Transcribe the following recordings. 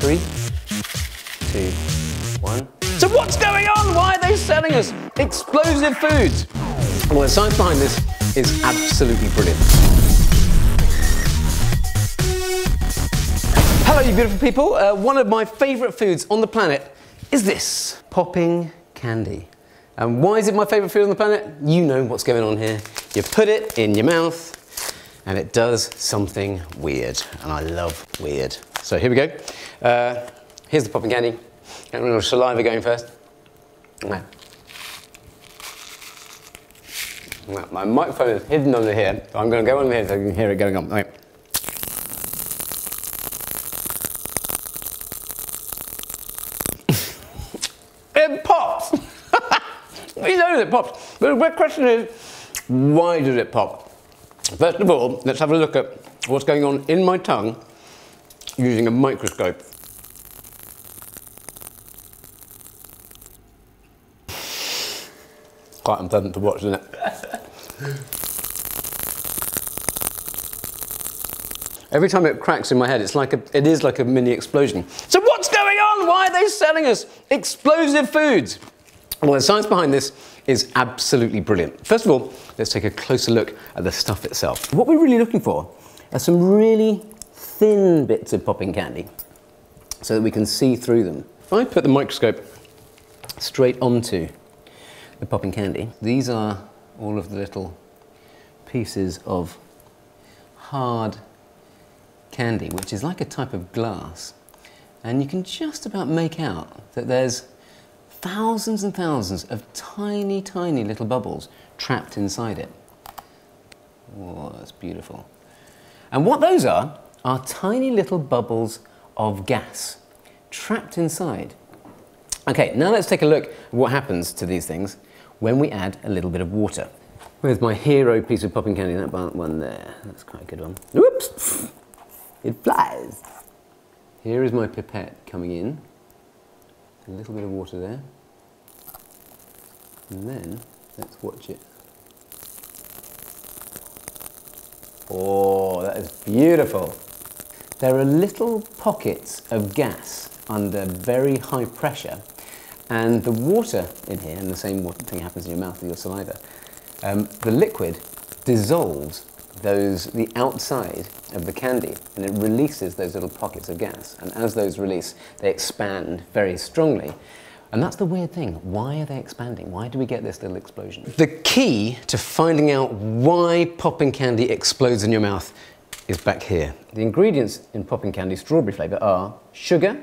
3, 2, 1. So what's going on? Why are they selling us explosive foods? Well, the science behind this is absolutely brilliant. Hello, you beautiful people. One of my favourite foods on the planet is this, popping candy. And why is it my favourite food on the planet? You know what's going on here. You put it in your mouth and it does something weird. And I love weird. So here we go. Here's the popping candy. Get a little saliva going first. My microphone is hidden under here, so I'm going to go under here so you can hear it going on. Okay. It pops! You know it pops. But the question is, why does it pop? First of all, let's have a look at what's going on in my tongue using a microscope. Quite unpleasant to watch, isn't it? Every time it cracks in my head, it is like a mini explosion. So what's going on? Why are they selling us explosive foods? Well, the science behind this is absolutely brilliant. First of all, let's take a closer look at the stuff itself. What we're really looking for are some really thin bits of popping candy so that we can see through them. If I put the microscope straight onto the popping candy, these are all of the little pieces of hard candy, which is like a type of glass. And you can just about make out that there's thousands and thousands of tiny, tiny little bubbles trapped inside it. Oh, that's beautiful. And what those are tiny little bubbles of gas trapped inside. Okay, now let's take a look at what happens to these things when we add a little bit of water. Where's my hero piece of popping candy? That one there. That's quite a good one. Whoops! It flies. Here is my pipette coming in. A little bit of water there. And then, let's watch it. Oh, that is beautiful. There are little pockets of gas under very high pressure, and the water in here, and the same thing happens in your mouth with your saliva, the liquid dissolves the outside of the candy, and it releases those little pockets of gas. And as those release, they expand very strongly. And that's the weird thing. Why are they expanding? Why do we get this little explosion? The key to finding out why popping candy explodes in your mouth is back here. The ingredients in popping candy strawberry flavour are sugar,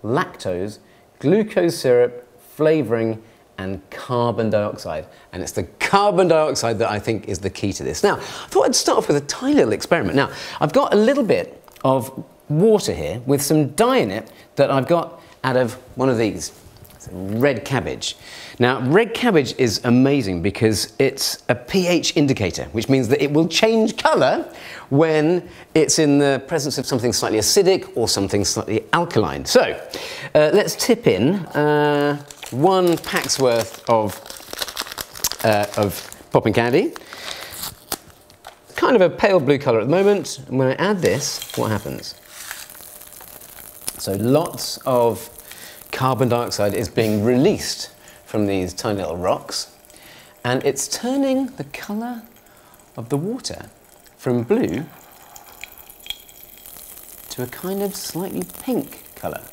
lactose, glucose syrup, flavouring, and carbon dioxide. And it's the carbon dioxide that I think is the key to this. Now, I thought I'd start off with a tiny little experiment. Now, I've got a little bit of water here with some dye in it that I've got out of one of these. It's red cabbage. Now, red cabbage is amazing because it's a pH indicator, which means that it will change colour when it's in the presence of something slightly acidic or something slightly alkaline. So, let's tip in 1 pack's worth of popping candy. Kind of a pale blue colour at the moment. And when I add this, what happens? So lots of carbon dioxide is being released from these tiny little rocks, and it's turning the colour of the water from blue to a kind of slightly pink colour.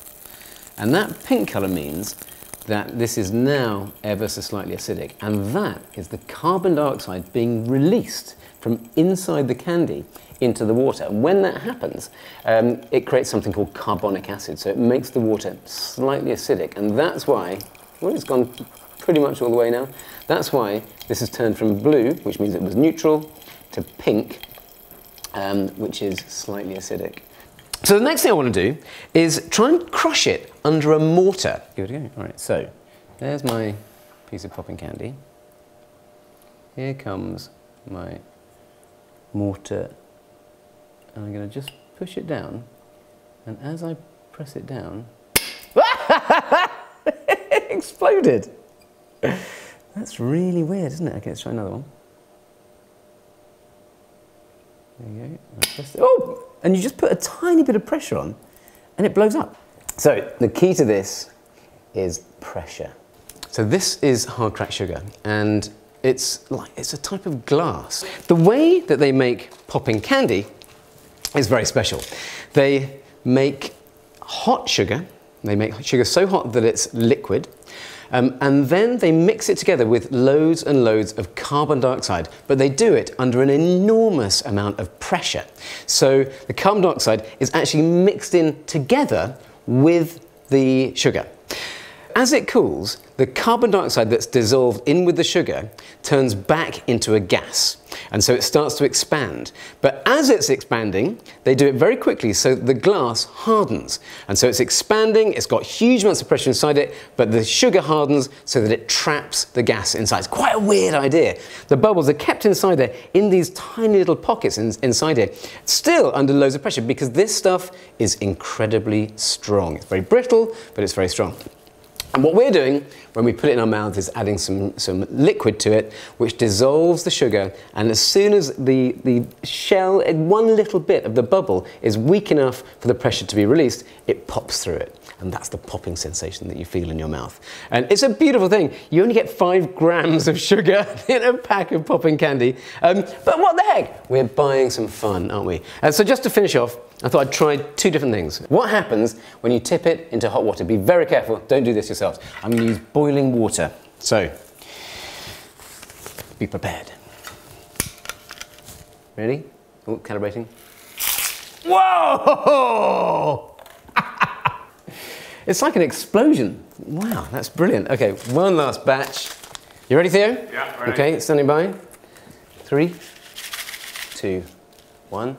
And that pink colour means that this is now ever so slightly acidic, and that is the carbon dioxide being released from inside the candy into the water. And when that happens, it creates something called carbonic acid, so it makes the water slightly acidic, and that's why, well, it's gone pretty much all the way now, that's why this has turned from blue, which means it was neutral, to pink, which is slightly acidic. So the next thing I want to do is try and crush it under a mortar. Give it a go. All right, so there's my piece of popping candy. Here comes my mortar. And I'm going to just push it down. And as I press it down, it exploded. That's really weird, isn't it? Okay, let's try another one. There you go. Oh! And you just put a tiny bit of pressure on, and it blows up. So the key to this is pressure. So this is hard cracked sugar, and it's a type of glass. The way that they make popping candy is very special. They make hot sugar. They make sugar so hot that it's liquid, and then they mix it together with loads and loads of carbon dioxide, but they do it under an enormous amount of pressure. So the carbon dioxide is actually mixed in together with the sugar. As it cools, the carbon dioxide that's dissolved in with the sugar turns back into a gas, and so it starts to expand. But as it's expanding, they do it very quickly so the glass hardens. And so it's expanding, it's got huge amounts of pressure inside it, but the sugar hardens so that it traps the gas inside. It's quite a weird idea. The bubbles are kept inside there in these tiny little pockets inside here, still under loads of pressure, because this stuff is incredibly strong. It's very brittle, but it's very strong. And what we're doing when we put it in our mouths is adding some liquid to it, which dissolves the sugar, and as soon as the shell, one little bit of the bubble is weak enough for the pressure to be released, it pops through it. And that's the popping sensation that you feel in your mouth. And it's a beautiful thing. You only get 5 grams of sugar in a pack of popping candy. But what the heck? We're buying some fun, aren't we? So just to finish off, I thought I'd try 2 different things. What happens when you tip it into hot water? Be very careful, don't do this yourselves. I'm going to use boiling water. So, be prepared. Ready? Oh, calibrating. Whoa! It's like an explosion. Wow, that's brilliant. Okay, one last batch. You ready, Theo? Yeah, ready. Okay, standing by. 3, 2, 1.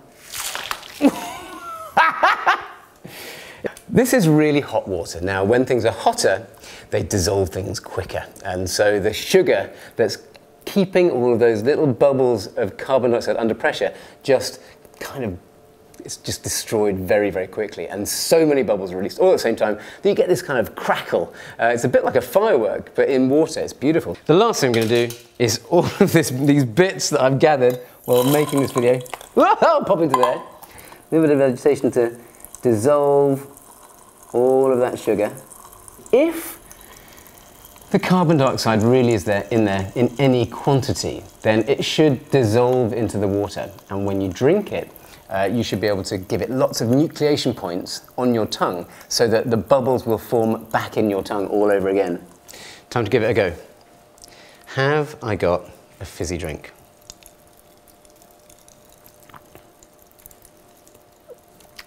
This is really hot water. Now, when things are hotter, they dissolve things quicker. And so the sugar that's keeping all of those little bubbles of carbon dioxide under pressure it's just destroyed very, very quickly. And so many bubbles are released all at the same time that you get this kind of crackle. It's a bit like a firework, but in water. It's beautiful. The last thing I'm going to do is all of these bits that I've gathered while making this video. Whoa, pop into there. A little bit of vegetation to dissolve all of that sugar. If the carbon dioxide really is in any quantity, then it should dissolve into the water. And when you drink it, you should be able to give it lots of nucleation points on your tongue so that the bubbles will form back in your tongue all over again. Time to give it a go. Have I got a fizzy drink?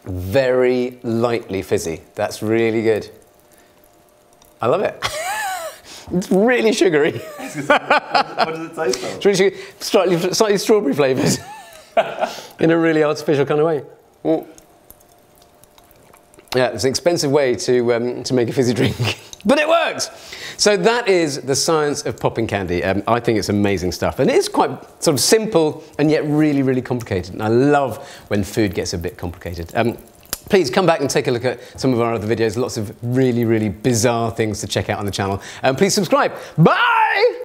Very lightly fizzy. That's really good. I love it. It's really sugary. What does it taste like? It's really sugary, slightly strawberry flavoured. In a really artificial kind of way. Mm. Yeah, it's an expensive way to make a fizzy drink, but it works. So that is the science of popping candy. I think it's amazing stuff, and it is quite sort of simple and yet really, really complicated. And I love when food gets a bit complicated. Please come back and take a look at some of our other videos. Lots of really, really bizarre things to check out on the channel. And please subscribe. Bye!